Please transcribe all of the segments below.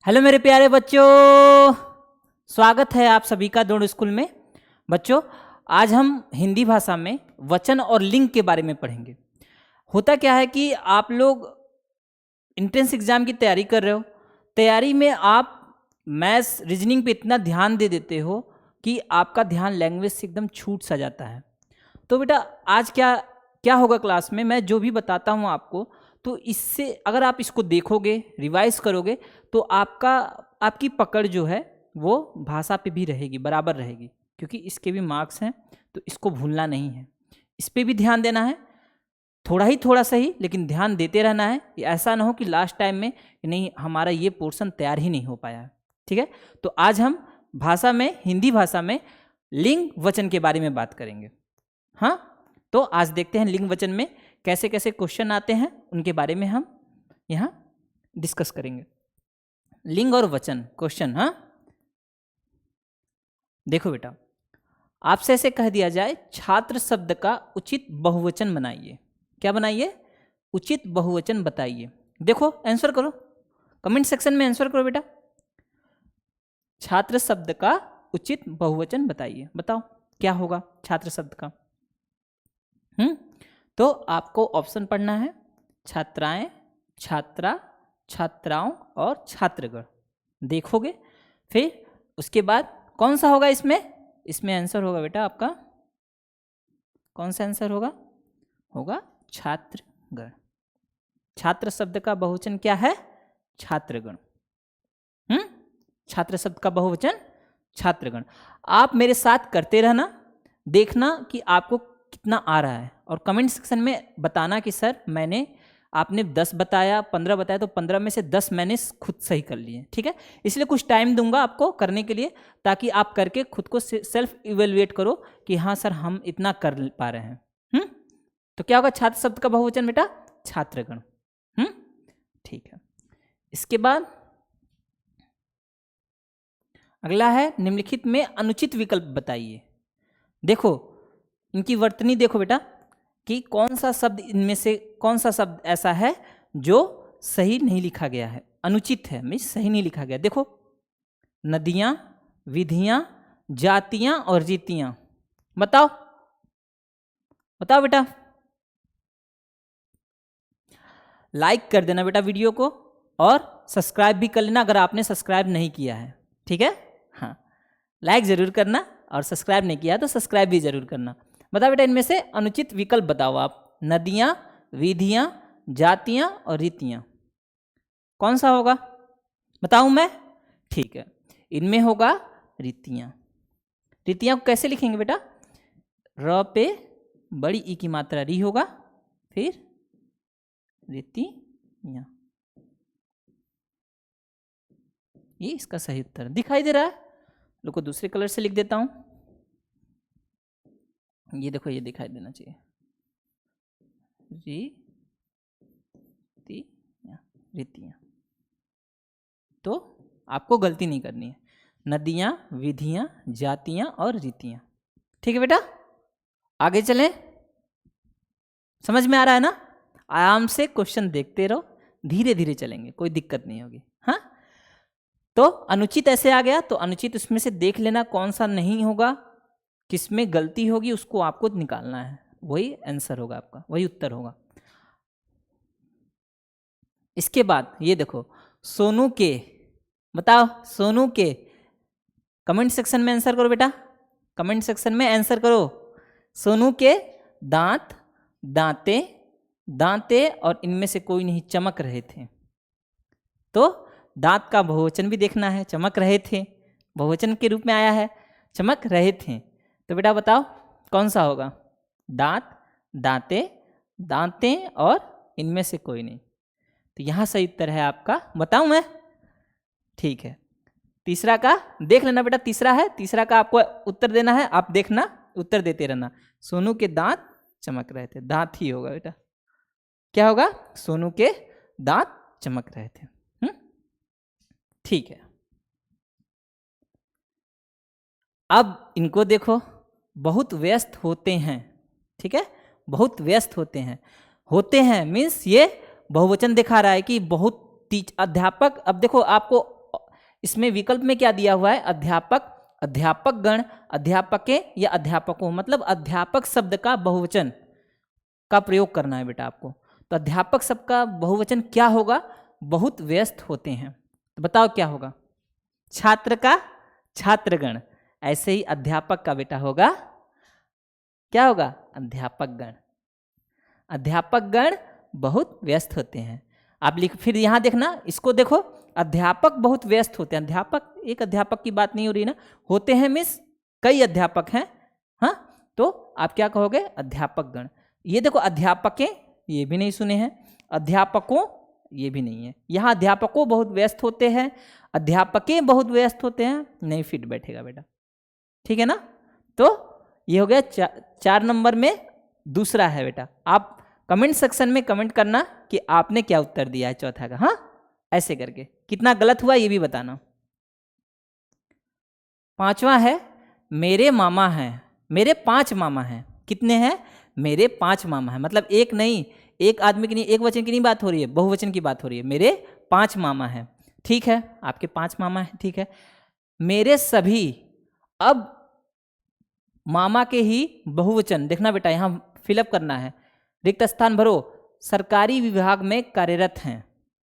Hello मेरे प्यारे बच्चों, स्वागत है आप सभी का दौड़ स्कूल में। बच्चों, आज हम हिंदी भाषा में वचन और लिंग के बारे में पढ़ेंगे। होता क्या है कि आप लोग एंट्रेंस एग्जाम की तैयारी कर रहे हो। तैयारी में आप मैथ्स रीजनिंग पे इतना ध्यान दे देते हो कि आपका ध्यान लैंग्वेज से एकदम छूट सा जाता है। तो बेटा आज क्या क्या होगा क्लास में, मैं जो भी बताता हूँ आपको, तो इससे अगर आप इसको देखोगे, रिवाइज करोगे, तो आपकी पकड़ जो है वो भाषा पे भी रहेगी, बराबर रहेगी, क्योंकि इसके भी मार्क्स हैं। तो इसको भूलना नहीं है, इस पे भी ध्यान देना है, थोड़ा ही थोड़ा सही लेकिन ध्यान देते रहना है। ऐसा ना हो कि लास्ट टाइम में नहीं हमारा ये पोर्शन तैयार ही नहीं हो पाया है। ठीक है, तो आज हम भाषा में, हिंदी भाषा में लिंग वचन के बारे में बात करेंगे। हाँ, तो आज देखते हैं लिंग वचन में कैसे कैसे क्वेश्चन आते हैं, उनके बारे में हम यहाँ डिस्कस करेंगे। लिंग और वचन क्वेश्चन। हाँ, देखो बेटा, आपसे ऐसे कह दिया जाए छात्र शब्द का उचित बहुवचन बनाइए। क्या बनाइए? उचित बहुवचन बताइए। देखो आंसर करो, कमेंट सेक्शन में आंसर करो बेटा। छात्र शब्द का उचित बहुवचन बताइए, बताओ क्या होगा छात्र शब्द का। तो आपको ऑप्शन पढ़ना है, छात्राएं, छात्रा, छात्राओं और छात्रगण। देखोगे, फिर उसके बाद कौन सा होगा इसमें आंसर होगा बेटा आपका, कौन सा आंसर होगा छात्रगण। छात्र शब्द का बहुवचन क्या है? छात्रगण। छात्र शब्द का बहुवचन छात्रगण। आप मेरे साथ करते रहना, देखना कि आपको कितना आ रहा है, और कमेंट सेक्शन में बताना कि सर आपने 10 बताया, 15 बताया, तो 15 में से 10 मैंने खुद सही कर लिए। ठीक है, इसलिए कुछ टाइम दूंगा आपको करने के लिए, ताकि आप करके खुद को सेल्फ इवेलुएट करो कि हाँ सर हम इतना कर पा रहे हैं। तो क्या होगा छात्र शब्द का बहुवचन बेटा? छात्रगण। ठीक है, इसके बाद अगला है निम्नलिखित में अनुचित विकल्प बताइए। देखो इनकी वर्तनी देखो बेटा कि कौन सा शब्द इनमें से कौन सा शब्द ऐसा है जो सही नहीं लिखा गया है, अनुचित है, मीन्स सही नहीं लिखा गया। देखो, नदियां, विधियां, जातियां और रीतियां। बताओ बताओ बेटा। लाइक कर देना बेटा वीडियो को, और सब्सक्राइब भी कर लेना अगर आपने सब्सक्राइब नहीं किया है। ठीक है, हाँ, लाइक जरूर करना, और सब्सक्राइब नहीं किया तो सब्सक्राइब भी जरूर करना। बताओ बेटा इनमें से अनुचित विकल्प बताओ आप। नदियां, विधियां, जातियां और रीतियां, कौन सा होगा बताऊं मैं? ठीक है, इनमें होगा रीतियां। रीतियां को कैसे लिखेंगे बेटा? र पे बड़ी ई की मात्रा री होगा, फिर रीतियां। ये इसका सही उत्तर दिखाई दे रहा है। लोग को दूसरे कलर से लिख देता हूं, ये देखो, ये दिखाई देना चाहिए, रीतियां। तो आपको गलती नहीं करनी है, नदियां, विधियां, जातियां और रीतियां। ठीक है बेटा, आगे चलें। समझ में आ रहा है ना? आराम से क्वेश्चन देखते रहो, धीरे धीरे चलेंगे, कोई दिक्कत नहीं होगी। हाँ, तो अनुचित ऐसे आ गया, तो अनुचित उसमें से देख लेना कौन सा नहीं होगा, किसमें गलती होगी, उसको आपको निकालना है, वही आंसर होगा आपका, वही उत्तर होगा। इसके बाद ये देखो, सोनू के, बताओ सोनू के, कमेंट सेक्शन में आंसर करो बेटा, कमेंट सेक्शन में आंसर करो। सोनू के दांत, दांते, दांते और इनमें से कोई नहीं चमक रहे थे। तो दांत का बहुवचन भी देखना है, चमक रहे थे बहुवचन के रूप में आया है, चमक रहे थे। तो बेटा बताओ कौन सा होगा? दांत, दांते, दांते और इनमें से कोई नहीं। तो यहाँ सही उत्तर है आपका, बताऊं मैं? ठीक है, तीसरा का देख लेना बेटा, तीसरा है, तीसरा का आपको उत्तर देना है, आप देखना, उत्तर देते रहना। सोनू के दांत चमक रहे थे, दांत ही होगा बेटा। क्या होगा? सोनू के दांत चमक रहे थे। ठीक है, अब इनको देखो, बहुत व्यस्त होते हैं। ठीक है, बहुत व्यस्त होते हैं मीन्स ये बहुवचन दिखा रहा है कि बहुत अध्यापक। अब देखो आपको इसमें विकल्प में क्या दिया हुआ है, अध्यापक, अध्यापक गण, अध्यापके या अध्यापकों, मतलब अध्यापक शब्द का बहुवचन का प्रयोग करना है बेटा आपको। तो अध्यापक शब्द का बहुवचन क्या होगा, बहुत व्यस्त होते हैं। तो बताओ क्या होगा, छात्र का छात्रगण, ऐसे ही अध्यापक का बेटा होगा क्या होगा, अध्यापक गण। अध्यापक गण बहुत व्यस्त होते हैं। आप लिख, फिर यहाँ देखना, इसको देखो, अध्यापक बहुत व्यस्त होते हैं। अध्यापक, एक अध्यापक की बात नहीं हो रही ना, होते हैं मिस कई अध्यापक हैं, हाँ, तो आप क्या कहोगे, अध्यापक गण। ये देखो अध्यापकें, ये भी नहीं सुने हैं, अध्यापकों, ये भी नहीं है। यहाँ अध्यापकों बहुत व्यस्त होते हैं, अध्यापकें बहुत व्यस्त होते हैं, नहीं फिट बैठेगा बेटा, ठीक है ना। तो ये हो गया 4 नंबर में दूसरा है बेटा। आप कमेंट सेक्शन में कमेंट करना कि आपने क्या उत्तर दिया है चौथा का, हाँ, ऐसे करके। कितना गलत हुआ ये भी बताना। 5वां है, मेरे मामा हैं, मेरे 5 मामा हैं। कितने हैं, मेरे 5 मामा हैं, मतलब एक नहीं, एक आदमी की नहीं, एक वचन की नहीं बात हो रही है, बहुवचन की बात हो रही है। मेरे 5 मामा हैं, ठीक है, आपके 5 मामा हैं, ठीक है। मेरे सभी, अब मामा के ही बहुवचन देखना बेटा, यहाँ फिलअप करना है, रिक्त स्थान भरो। सरकारी विभाग में कार्यरत हैं,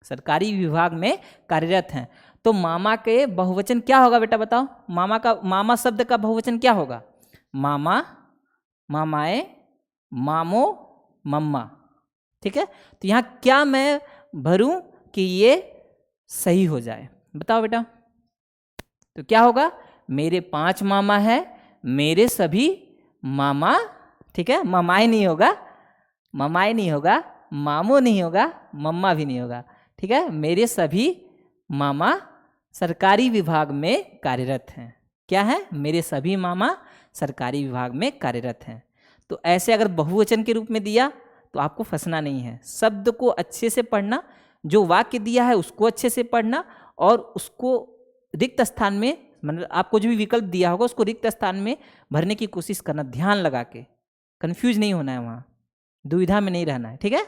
सरकारी विभाग में कार्यरत हैं। तो मामा के बहुवचन क्या होगा बेटा, बताओ। मामा का, मामा शब्द का बहुवचन क्या होगा, मामा, मामाए, मामो, मम्मा, ठीक है। तो यहाँ क्या मैं भरूं कि ये सही हो जाए, बताओ बेटा। तो क्या होगा, मेरे 5 मामा है, मेरे सभी मामा, ठीक है, ममाए नहीं होगा, ममाए नहीं होगा, मामो नहीं होगा, मम्मा भी नहीं होगा, ठीक है। मेरे सभी मामा सरकारी विभाग में कार्यरत हैं। क्या है, मेरे सभी मामा सरकारी विभाग में कार्यरत हैं। तो ऐसे अगर बहुवचन के रूप में दिया तो आपको फंसना नहीं है, शब्द को अच्छे से पढ़ना, जो वाक्य दिया है उसको अच्छे से पढ़ना, और उसको रिक्त स्थान में, मतलब आपको जो भी विकल्प दिया होगा उसको रिक्त स्थान में भरने की कोशिश करना, ध्यान लगा के, कंफ्यूज नहीं होना है, वहाँ दुविधा में नहीं रहना है, ठीक है।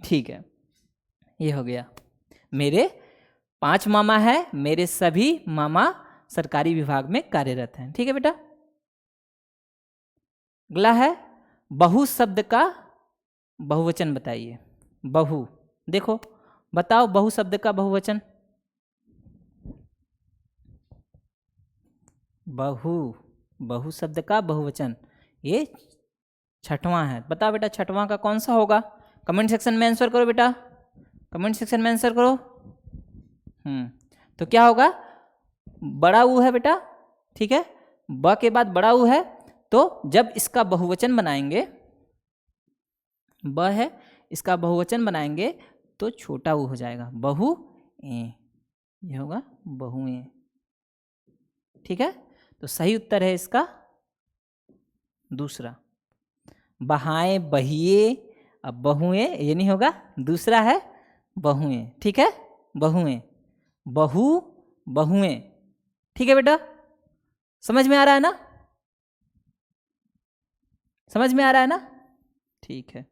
ठीक है, ये हो गया, मेरे 5 मामा है, मेरे सभी मामा सरकारी विभाग में कार्यरत हैं, ठीक है बेटा। अगला है, बहु शब्द का बहुवचन बताइए। बहु, देखो बताओ, बहु शब्द का बहुवचन, बहु, बहु शब्द का बहुवचन, ये 6वां है। बताओ बेटा 6वां का कौन सा होगा, कमेंट सेक्शन में आंसर करो बेटा, कमेंट सेक्शन में आंसर करो। तो क्या होगा, बड़ा ऊ है बेटा, ठीक है, ब के बाद बड़ा ऊ है, तो जब इसका बहुवचन बनाएंगे, ब है, इसका बहुवचन बनाएंगे तो छोटा ऊ हो जाएगा, बहु ए, ये होगा बहुएं, ठीक है। तो सही उत्तर है इसका दूसरा, बहाएं बहिए, अब बहुएं ये नहीं होगा, दूसरा है बहुएं, ठीक है, बहुएं, बहु, बहुएं, ठीक है बेटा। समझ में आ रहा है ना, समझ में आ रहा है ना, ठीक है।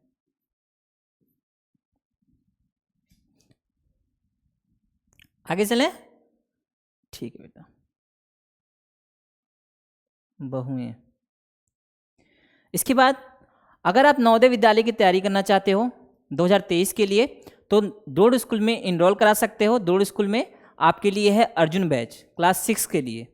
आगे चलें, ठीक है बेटा, बहुएं। इसके बाद अगर आप नवोदय विद्यालय की तैयारी करना चाहते हो 2023 के लिए, तो दौड़ स्कूल में इनरोल करा सकते हो। दौड़ स्कूल में आपके लिए है अर्जुन बैच क्लास 6 के लिए।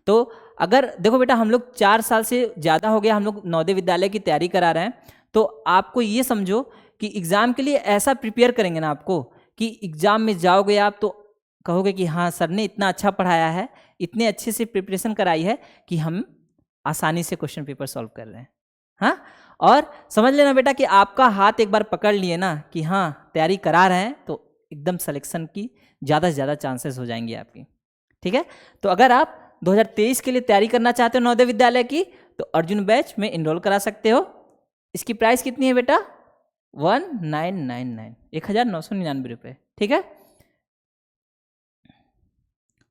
तो अगर देखो बेटा, हम लोग 4 साल से ज़्यादा हो गया हम लोग नवोदय विद्यालय की तैयारी करा रहे हैं, तो आपको ये समझो कि एग्ज़ाम के लिए ऐसा प्रिपेयर करेंगे ना आपको, कि एग्ज़ाम में जाओगे आप तो कहोगे कि हाँ सर ने इतना अच्छा पढ़ाया है, इतने अच्छे से प्रिपरेशन कराई है कि हम आसानी से क्वेश्चन पेपर सॉल्व कर रहे हैं। हाँ, और समझ लेना बेटा कि आपका हाथ एक बार पकड़ लिए ना कि हाँ तैयारी करा रहे हैं, तो एकदम सिलेक्शन की ज़्यादा से ज़्यादा चांसेस हो जाएंगे आपकी, ठीक है। तो अगर आप 2023 के लिए तैयारी करना चाहते हो नवोदय विद्यालय की, तो अर्जुन बैच में इनरोल करा सकते हो। इसकी प्राइस कितनी है बेटा, 1999, 1999 रुपये, ठीक है।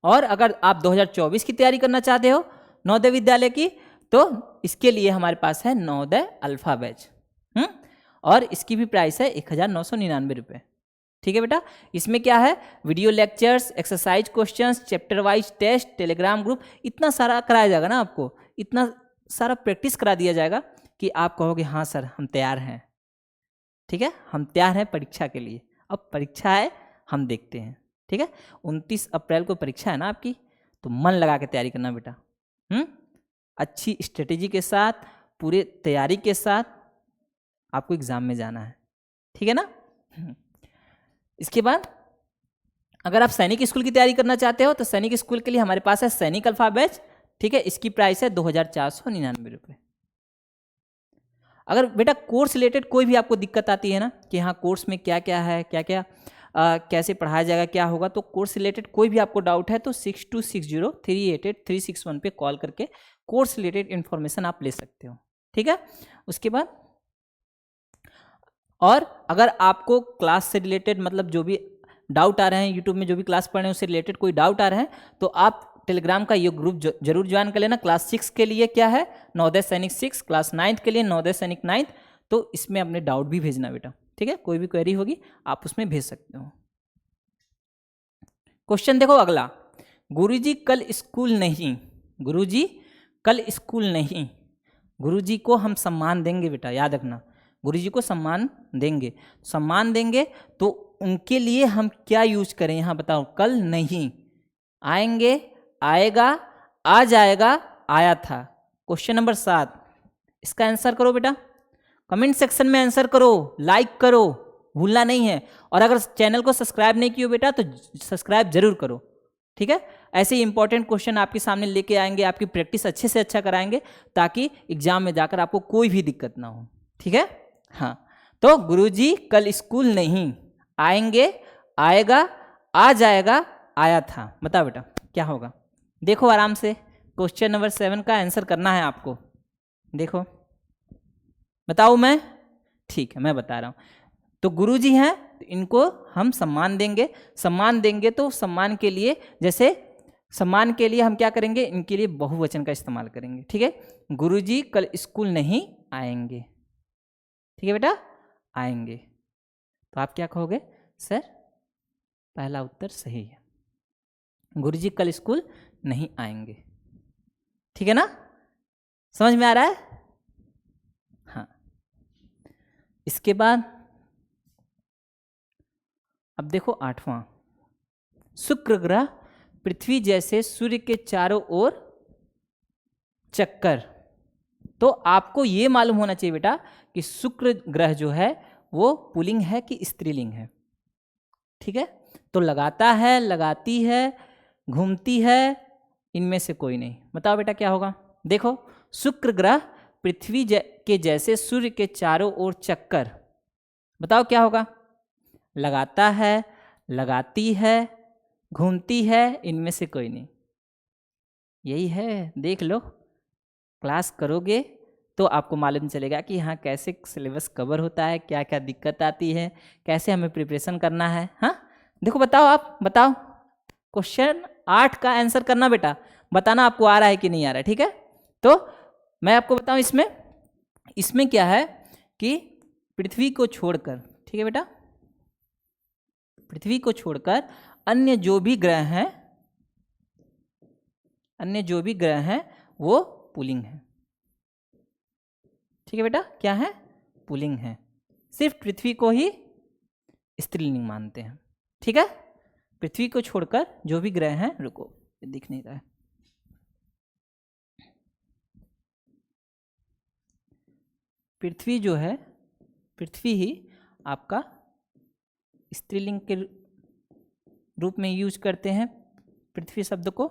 और अगर आप 2024 की तैयारी करना चाहते हो नवोदय विद्यालय की, तो इसके लिए हमारे पास है नवोदय अल्फा बैच, और इसकी भी प्राइस है 1999 रुपये। ठीक है बेटा। इसमें क्या है, video lectures, exercise questions, chapter wise test, Telegram group, इतना सारा कराया जाएगा ना आपको, इतना सारा प्रैक्टिस करा दिया जाएगा कि आप कहोगे हाँ सर हम तैयार हैं। ठीक है, हम तैयार हैं परीक्षा के लिए। अब परीक्षा है, हम देखते हैं। ठीक है, 29 अप्रैल को परीक्षा है ना आपकी, तो मन लगा के तैयारी करना बेटा। अच्छी स्ट्रेटेजी के साथ, पूरे तैयारी के साथ आपको एग्जाम में जाना है। ठीक है ना। इसके बाद अगर आप सैनिक स्कूल की तैयारी करना चाहते हो तो सैनिक स्कूल के लिए हमारे पास है सैनिक अल्फा बैच। ठीक है, इसकी प्राइस है 2499 रुपये। अगर बेटा कोर्स रिलेटेड कोई भी आपको दिक्कत आती है ना कि हाँ कोर्स में क्या क्या है, क्या क्या कैसे पढ़ाया जाएगा, क्या होगा, तो कोर्स रिलेटेड कोई भी आपको डाउट है तो 6260388361 पे कॉल करके कोर्स रिलेटेड इन्फॉर्मेशन आप ले सकते हो। ठीक है, उसके बाद और अगर आपको क्लास से रिलेटेड मतलब जो भी डाउट आ रहे हैं, यूट्यूब में जो भी क्लास पढ़ रहे हैं उससे रिलेटेड कोई डाउट आ रहे हैं तो आप टेलीग्राम का ये ग्रुप जरूर ज्वाइन कर लेना। क्लास 6 के लिए क्या है, नवोदय सैनिक 6, क्लास 9 के लिए नवोदय सैनिक 9, तो इसमें अपने डाउट भी भेजना बेटा। ठीक है, कोई भी क्वेरी होगी आप उसमें भेज सकते हो। क्वेश्चन देखो अगला, गुरुजी कल स्कूल नहीं, गुरुजी कल स्कूल नहीं, गुरुजी को हम सम्मान देंगे बेटा, याद रखना, गुरुजी को सम्मान देंगे। सम्मान देंगे तो उनके लिए हम क्या यूज करें, यहाँ बताओ। कल नहीं, आएंगे, आएगा, आ जाएगा, आया था। क्वेश्चन नंबर 7, इसका आंसर करो बेटा, कमेंट सेक्शन में आंसर करो, लाइक करो, भूलना नहीं है। और अगर चैनल को सब्सक्राइब नहीं किया बेटा तो सब्सक्राइब जरूर करो। ठीक है, ऐसे ही इंपॉर्टेंट क्वेश्चन आपके सामने लेके आएंगे, आपकी प्रैक्टिस अच्छे से अच्छा कराएंगे ताकि एग्जाम में जाकर आपको कोई भी दिक्कत ना हो। ठीक है, हाँ, तो गुरुजी कल स्कूल नहीं, आएंगे, आएगा, आ जाएगा, आया था। बताओ बेटा क्या होगा। देखो आराम से, क्वेश्चन नंबर 7 का आंसर करना है आपको। देखो, बताऊँ मैं? ठीक है, मैं बता रहा हूँ। तो गुरुजी हैं, इनको हम सम्मान देंगे। सम्मान देंगे तो सम्मान के लिए, जैसे सम्मान के लिए हम क्या करेंगे, इनके लिए बहुवचन का इस्तेमाल करेंगे। ठीक है, गुरुजी कल स्कूल नहीं आएंगे। ठीक है बेटा, आएंगे। तो आप क्या कहोगे, सर पहला उत्तर सही है, गुरुजी कल स्कूल नहीं आएंगे। ठीक है ना, समझ में आ रहा है। हाँ, इसके बाद अब देखो 8वां, शुक्र ग्रह पृथ्वी जैसे सूर्य के चारों ओर चक्कर। तो आपको ये मालूम होना चाहिए बेटा कि शुक्र ग्रह जो है वो पुल्लिंग है कि स्त्रीलिंग है। ठीक है, तो लगाता है, लगाती है, घूमती है, इनमें से कोई नहीं। बताओ बेटा क्या होगा। देखो, शुक्र ग्रह पृथ्वी के जैसे सूर्य के चारों ओर चक्कर, बताओ क्या होगा। लगाता है, लगाती है, घूमती है, इनमें से कोई नहीं। यही है, देख लो, क्लास करोगे तो आपको मालूम चलेगा कि हाँ कैसे सिलेबस कवर होता है, क्या क्या दिक्कत आती है, कैसे हमें प्रिपरेशन करना है। हाँ देखो, बताओ, आप बताओ, क्वेश्चन 8 का आंसर करना बेटा, बताना आपको आ रहा है कि नहीं आ रहा है। ठीक है, तो मैं आपको बताऊं, इसमें क्या है कि पृथ्वी को छोड़कर, ठीक है बेटा, पृथ्वी को छोड़कर अन्य जो भी ग्रह हैं वो पुल्लिंग है। ठीक है बेटा, क्या है, पुल्लिंग है। सिर्फ पृथ्वी को ही स्त्रीलिंग मानते हैं। ठीक है, पृथ्वी को छोड़कर जो भी ग्रह हैं, रुको दिख नहीं रहा है, पृथ्वी जो है, पृथ्वी ही आपका स्त्रीलिंग के रूप में यूज करते हैं पृथ्वी शब्द को।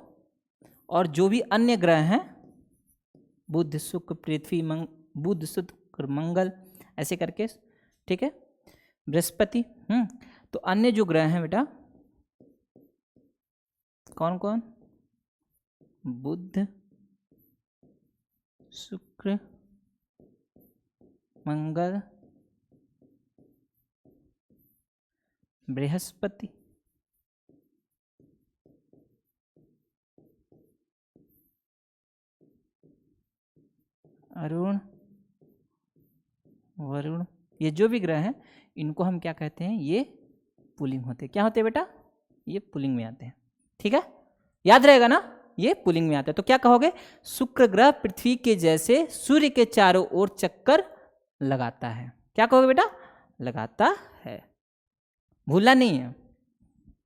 और जो भी अन्य ग्रह हैं, बुध, शुक्र, पृथ्वी, बुध, शुक्र, मंगल, ऐसे करके, ठीक है, बृहस्पति, तो अन्य जो ग्रह हैं बेटा, कौन कौन, बुध, शुक्र, मंगल, बृहस्पति, अरुण, वरुण, ये जो भी ग्रह हैं इनको हम क्या कहते हैं, ये पुल्लिंग होते हैं। क्या होते हैं बेटा? ये पुल्लिंग में आते हैं। ठीक है, याद रहेगा ना, ये पुल्लिंग में आते हैं। तो क्या कहोगे? शुक्र ग्रह पृथ्वी के जैसे सूर्य के चारों ओर चक्कर लगाता है। क्या कहोगे बेटा? लगाता है, भूलना नहीं है।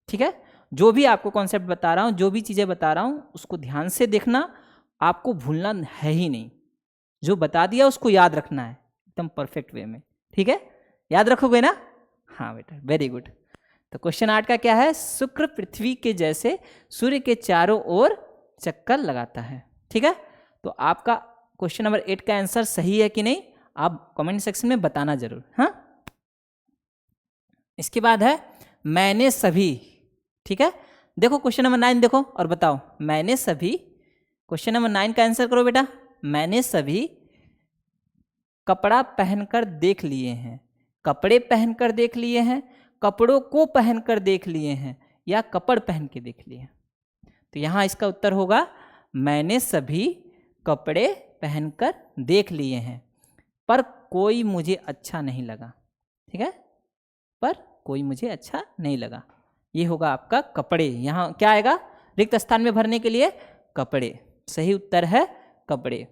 ठीक है, जो भी आपको कॉन्सेप्ट बता रहा हूँ, जो भी चीज़ें बता रहा हूँ, उसको ध्यान से देखना, आपको भूलना है ही नहीं। जो बता दिया उसको याद रखना है एकदम परफेक्ट वे में। ठीक है, याद रखोगे ना? हाँ बेटा, वेरी गुड। तो क्वेश्चन 8 का क्या है? शुक्र पृथ्वी के जैसे सूर्य के चारों ओर चक्कर लगाता है। ठीक है, तो आपका क्वेश्चन नंबर 8 का आंसर सही है कि नहीं, आप कमेंट सेक्शन में बताना जरूर। हाँ, इसके बाद है मैंने सभी। ठीक है, देखो क्वेश्चन नंबर 9 देखो और बताओ। मैंने सभी, क्वेश्चन नंबर 9 का आंसर करो बेटा। मैंने सभी कपड़ा पहनकर देख लिए हैं, कपड़े पहनकर देख लिए हैं, कपड़ों को पहनकर देख लिए हैं, या कपड़ पहन के देख लिए हैं। तो यहाँ इसका उत्तर होगा मैंने सभी कपड़े पहनकर देख लिए हैं, पर कोई मुझे अच्छा नहीं लगा। ठीक है, पर कोई मुझे अच्छा नहीं लगा, ये होगा आपका कपड़े। यहाँ क्या आएगा रिक्त स्थान में भरने के लिए? कपड़े। सही उत्तर है कपड़े।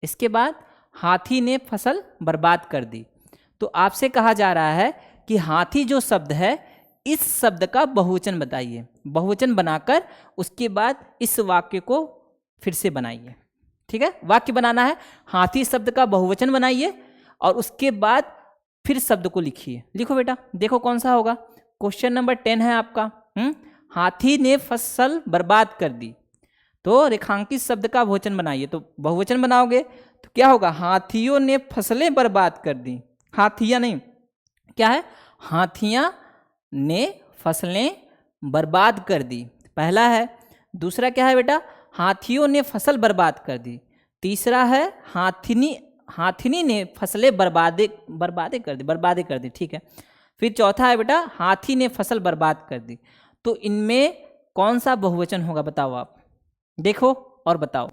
इसके बाद हाथी ने फसल बर्बाद कर दी। तो आपसे कहा जा रहा है कि हाथी जो शब्द है, इस शब्द का बहुवचन बताइए। बहुवचन बनाकर उसके बाद इस वाक्य को फिर से बनाइए। ठीक है, वाक्य बनाना है, हाथी शब्द का बहुवचन बनाइए और उसके बाद फिर शब्द को लिखिए। लिखो बेटा, देखो कौन सा होगा। क्वेश्चन नंबर 10 है आपका। हाथी ने फसल बर्बाद कर दी, तो रेखांकित शब्द का बहुवचन बनाइए। तो बहुवचन बनाओगे तो क्या होगा? हाथियों ने फसलें बर्बाद कर दी। हाथियां नहीं, क्या है? हाथियां ने फसलें बर्बाद कर दी, पहला है। दूसरा क्या है बेटा? हाथियों ने फसल बर्बाद कर दी। तीसरा है हाथिनी ने फसलें बर्बादे कर दी। ठीक है, फिर चौथा है बेटा हाथी ने फसल बर्बाद कर दी। तो इनमें कौन सा बहुवचन होगा बताओ आप, देखो और बताओ।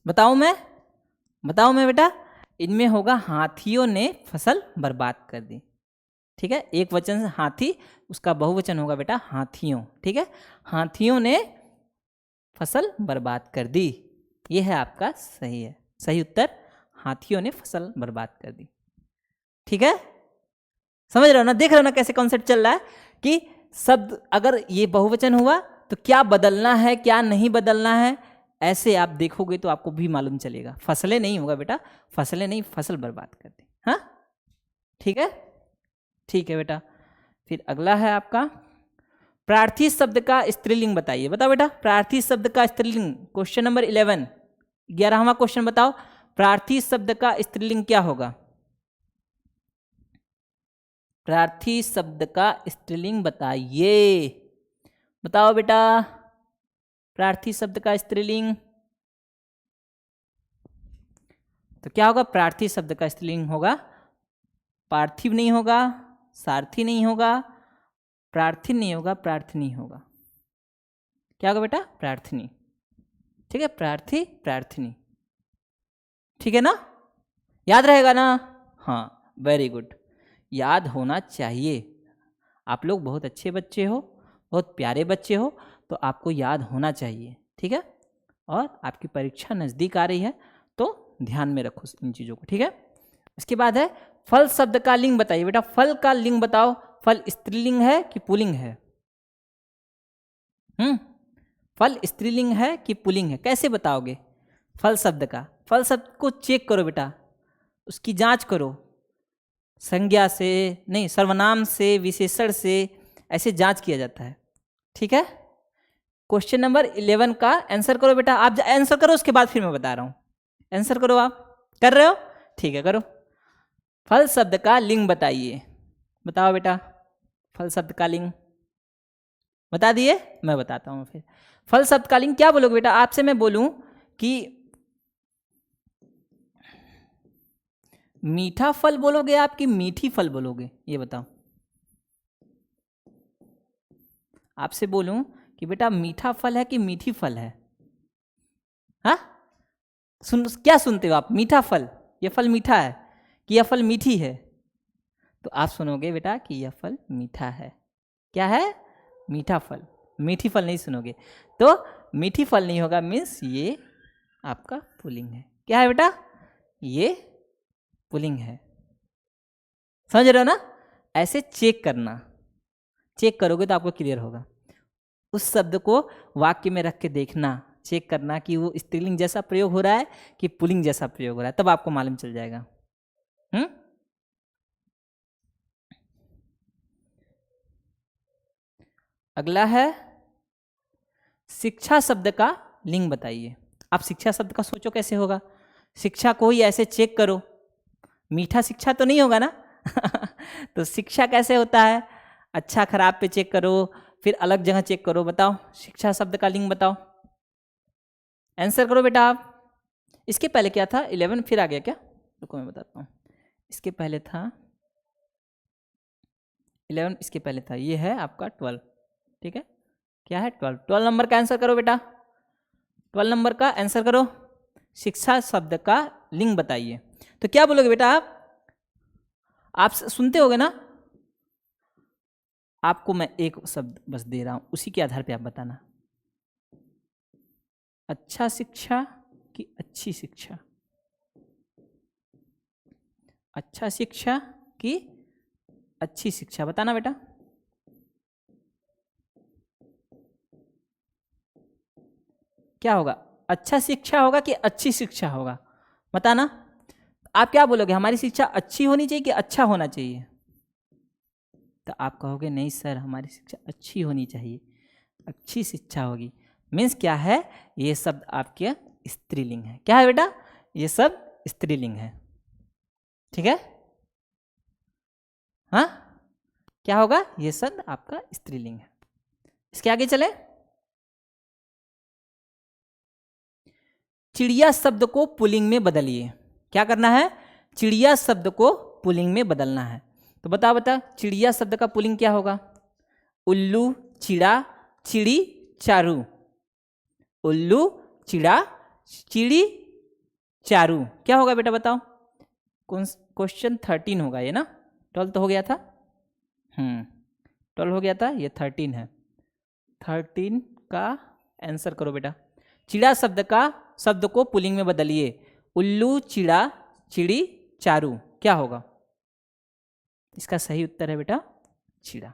बताओ मैं बेटा, इनमें होगा हाथियों ने फसल बर्बाद कर दी। ठीक है, एक वचन से हाथी, उसका बहुवचन होगा बेटा हाथियों। ठीक है, हाथियों ने फसल बर्बाद कर दी, ये है आपका सही है, सही उत्तर हाथियों ने फसल बर्बाद कर दी। ठीक है, समझ रहे हो ना, देख रहे हो ना कैसे कॉन्सेप्ट चल रहा है कि शब्द अगर ये बहुवचन हुआ तो क्या बदलना है क्या नहीं बदलना है, ऐसे आप देखोगे तो आपको भी मालूम चलेगा। फसलें नहीं होगा बेटा, फसलें नहीं, फसल बर्बाद कर दी। हाँ, ठीक है, ठीक है बेटा। फिर अगला है आपका प्रार्थी शब्द का स्त्रीलिंग बताइए। बताओ बेटा, प्रार्थी शब्द का स्त्रीलिंग, क्वेश्चन नंबर 11, 11वां क्वेश्चन बताओ। प्रार्थी शब्द का स्त्रीलिंग क्या होगा? प्रार्थी शब्द का स्त्रीलिंग बताइए, बताओ बेटा, प्रार्थी शब्द का स्त्रीलिंग। तो क्या होगा? प्रार्थी शब्द का स्त्रीलिंग होगा पार्थिव नहीं होगा, सारथी नहीं होगा, प्रार्थी नहीं होगा, प्रार्थनी होगा। क्या होगा बेटा? प्रार्थनी। ठीक है, प्रार्थी प्रार्थनी। ठीक है ना, याद रहेगा ना? हाँ, वेरी गुड, याद होना चाहिए। आप लोग बहुत अच्छे बच्चे हो, बहुत प्यारे बच्चे हो, तो आपको याद होना चाहिए। ठीक है, और आपकी परीक्षा नज़दीक आ रही है तो ध्यान में रखो इन चीज़ों को। ठीक है, इसके बाद है फल शब्द का लिंग बताइए। बेटा फल का लिंग बताओ, फल स्त्रीलिंग है कि पुल्लिंग है? फल स्त्रीलिंग है कि पुल्लिंग है, कैसे बताओगे? फल शब्द का, फल शब्द को चेक करो बेटा, उसकी जांच करो, संज्ञा से नहीं, सर्वनाम से, विशेषण से, ऐसे जांच किया जाता है। ठीक है, क्वेश्चन नंबर 11 का आंसर करो बेटा। आप आंसर करो, उसके बाद फिर मैं बता रहा हूँ। आंसर करो, आप कर रहे हो? ठीक है, करो। फल शब्द का लिंग बताइए, बताओ बेटा, फल शब्द का लिंग बता दिए, मैं बताता हूँ फिर। फल शब्द का लिंग क्या बोलोगे बेटा? आपसे मैं बोलूं कि मीठा फल बोलोगे आप कि मीठी फल बोलोगे, ये बताओ। आपसे बोलूं कि बेटा मीठा फल है कि मीठी फल है? हाँ, क्या सुनते हो आप? मीठा फल, ये फल मीठा है कि यह फल मीठी है, तो आप सुनोगे बेटा कि यह फल मीठा है। क्या है? मीठा फल। मीठी फल नहीं सुनोगे। तो मीठी फल नहीं होगा, मीन्स ये आपका पुल्लिंग है। क्या है बेटा? ये पुल्लिंग है। समझ रहे हो ना? ऐसे चेक करना, चेक करोगे तो आपको क्लियर होगा। उस शब्द को वाक्य में रख के देखना, चेक करना कि वो स्त्रीलिंग जैसा प्रयोग हो रहा है कि पुल्लिंग जैसा प्रयोग हो रहा है, तब आपको मालूम चल जाएगा। अगला है शिक्षा शब्द का लिंग बताइए। आप शिक्षा शब्द का सोचो कैसे होगा। शिक्षा को ही ऐसे चेक करो, मीठा शिक्षा तो नहीं होगा ना तो शिक्षा कैसे होता है? अच्छा खराब पे चेक करो, फिर अलग जगह चेक करो। बताओ शिक्षा शब्द का लिंग बताओ, आंसर करो बेटा आप। इसके पहले क्या था? 11 फिर आ गया क्या? रुको मैं बताता हूँ। इसके पहले था 11, इसके पहले था, ये है आपका 12। ठीक है, क्या है? 12। 12 नंबर का आंसर करो बेटा, 12 नंबर का आंसर करो। शिक्षा शब्द का लिंग बताइए। तो क्या बोलोगे बेटा आप सुनते होगे ना? आपको मैं एक शब्द बस दे रहा हूं, उसी के आधार पे आप बताना। अच्छा शिक्षा कि अच्छी शिक्षा? अच्छा शिक्षा कि अच्छी शिक्षा? बताना बेटा। क्या होगा? अच्छा शिक्षा होगा कि अच्छी शिक्षा होगा? बताना। आप क्या बोलोगे, हमारी शिक्षा अच्छी होनी चाहिए कि अच्छा होना चाहिए? तो आप कहोगे नहीं सर, हमारी शिक्षा अच्छी होनी चाहिए, अच्छी शिक्षा होगी। मीन्स क्या है? ये शब्द आपके स्त्रीलिंग है। क्या है बेटा? ये सब स्त्रीलिंग है। ठीक है, हाँ, क्या होगा? ये शब्द आपका स्त्रीलिंग है। इसके आगे चले। चिड़िया शब्द को पुल्लिंग में बदलिए। क्या करना है? चिड़िया शब्द को पुल्लिंग में बदलना है। तो बता बता, चिड़िया शब्द का पुल्लिंग क्या होगा? उल्लू, चिड़ा, चिड़ी, चारू। उल्लू, चिड़ा, चिड़ी, चारू। क्या होगा बेटा बताओ? क्वेश्चन 13 होगा ये ना? 12 तो हो गया था। 12 हो गया था, ये 13 है। 13 का आंसर करो बेटा। चिड़ा शब्द को पुल्लिंग में बदलिए। उल्लू, चिड़ा, चिड़ी, चारू। क्या होगा? इसका सही उत्तर है बेटा चिड़ा।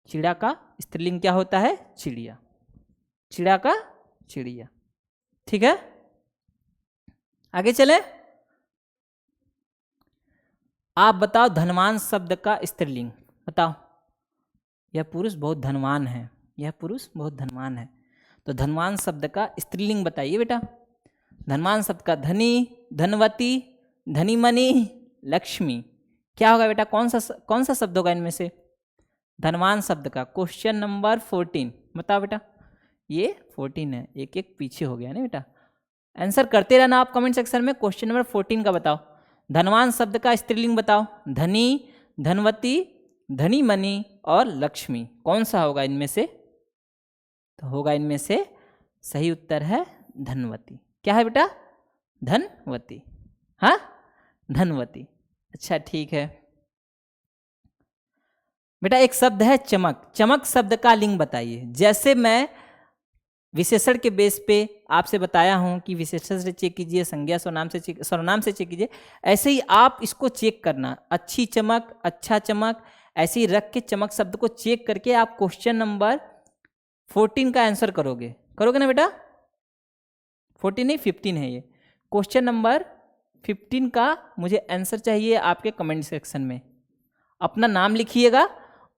चिड़ा का स्त्रीलिंग क्या होता है? चिड़िया। चिड़ा का चिड़िया। ठीक है, आगे चले। आप बताओ धनवान शब्द का स्त्रीलिंग बताओ। यह पुरुष बहुत धनवान है, यह पुरुष बहुत धनवान है। तो धनवान शब्द का स्त्रीलिंग बताइए बेटा। धनवान शब्द का धनी, धनवती, धनीमणि, लक्ष्मी। क्या होगा बेटा? कौन सा शब्द होगा इनमें से? धनवान शब्द का क्वेश्चन नंबर 14 बताओ बेटा। ये 14 है, एक एक पीछे हो गया ना बेटा। आंसर करते रहना आप कमेंट सेक्शन में। क्वेश्चन नंबर 14 का बताओ। धनवान शब्द का स्त्रीलिंग बताओ। धनी, धनवती, धनीमणि और लक्ष्मी। कौन सा होगा इनमें से? तो होगा इनमें से, सही उत्तर है धनवती। क्या है बेटा? धनवती। हाँ, धनवती। अच्छा ठीक है बेटा। एक शब्द है चमक। चमक शब्द का लिंग बताइए। जैसे मैं विशेषण के बेस पे आपसे बताया हूं कि विशेषण से चेक कीजिए, संज्ञा सर्वनाम से चेक कीजिए, ऐसे ही आप इसको चेक करना। अच्छी चमक, अच्छा चमक, ऐसे ही रख के चमक शब्द को चेक करके आप क्वेश्चन नंबर 14 का आंसर करोगे। करोगे ना बेटा? 14 नहीं, 15 है ये। क्वेश्चन नंबर 15 का मुझे आंसर चाहिए आपके कमेंट सेक्शन में। अपना नाम लिखिएगा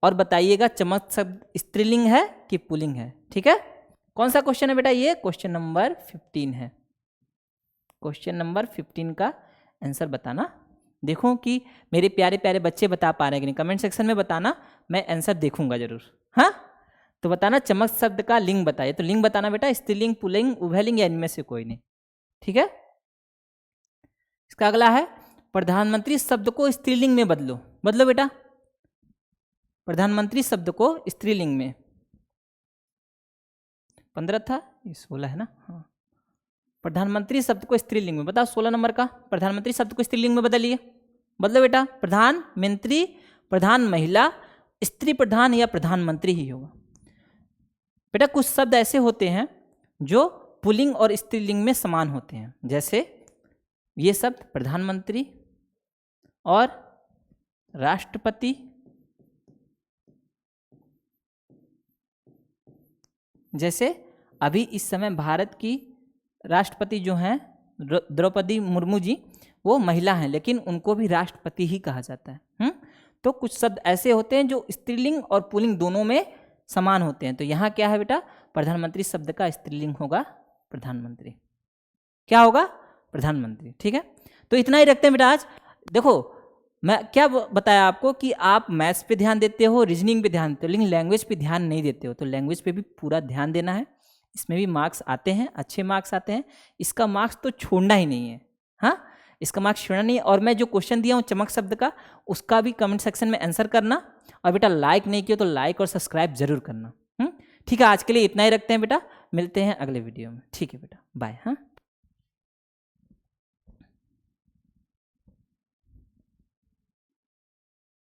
और बताइएगा चमक शब्द स्त्रीलिंग है कि पुल्लिंग है। ठीक है, कौन सा क्वेश्चन है बेटा? ये क्वेश्चन नंबर 15 है। क्वेश्चन नंबर 15 का आंसर बताना। देखो कि मेरे प्यारे प्यारे बच्चे बता पा रहे हैं कि नहीं, कमेंट सेक्शन में बताना, मैं आंसर देखूंगा जरूर। हाँ, तो बताना चमक शब्द का लिंग बताइए। तो लिंग बताना बेटा, स्त्रीलिंग, पुल्लिंग, उभयलिंग या इनमें से कोई नहीं। ठीक है, इसका अगला है प्रधानमंत्री शब्द को स्त्रीलिंग में बदलो। बदलो बेटा, प्रधानमंत्री शब्द को स्त्रीलिंग में। 15 था, ये 16 है ना? हाँ, प्रधानमंत्री शब्द को स्त्रीलिंग में बताओ, 16 नंबर का प्रधानमंत्री शब्द को स्त्रीलिंग में बदलिए, बदलो बेटा। प्रधानमंत्री, प्रधान महिला, स्त्री प्रधान या प्रधानमंत्री ही होगा बेटा। कुछ शब्द ऐसे होते हैं जो पुल्लिंग और स्त्रीलिंग में समान होते हैं, जैसे ये शब्द प्रधानमंत्री और राष्ट्रपति, जैसे अभी इस समय भारत की राष्ट्रपति जो हैं द्रौपदी मुर्मू जी, वो महिला हैं लेकिन उनको भी राष्ट्रपति ही कहा जाता है। तो कुछ शब्द ऐसे होते हैं जो स्त्रीलिंग और पुल्लिंग दोनों में समान होते हैं। तो यहाँ क्या है बेटा, प्रधानमंत्री शब्द का स्त्रीलिंग होगा प्रधानमंत्री। क्या होगा, प्रधानमंत्री। ठीक है, तो इतना ही रखते हैं बेटा आज। देखो मैं क्या बताया आपको कि आप मैथ्स पे ध्यान देते हो, रीजनिंग पे ध्यान देते हो, लेकिन लैंग्वेज पे ध्यान नहीं देते हो। तो लैंग्वेज पे भी पूरा ध्यान देना है, इसमें भी मार्क्स आते हैं, अच्छे मार्क्स आते हैं। इसका मार्क्स तो छोड़ना ही नहीं है, हाँ, इसका मार्क्स छोड़ना नहीं है। और मैं जो क्वेश्चन दिया हूँ चमक शब्द का, उसका भी कमेंट सेक्शन में आंसर करना। और बेटा लाइक नहीं किया तो लाइक और सब्सक्राइब जरूर करना। ठीक है, आज के लिए इतना ही रखते हैं बेटा, मिलते हैं अगले वीडियो में। ठीक है बेटा, बाय। हाँ।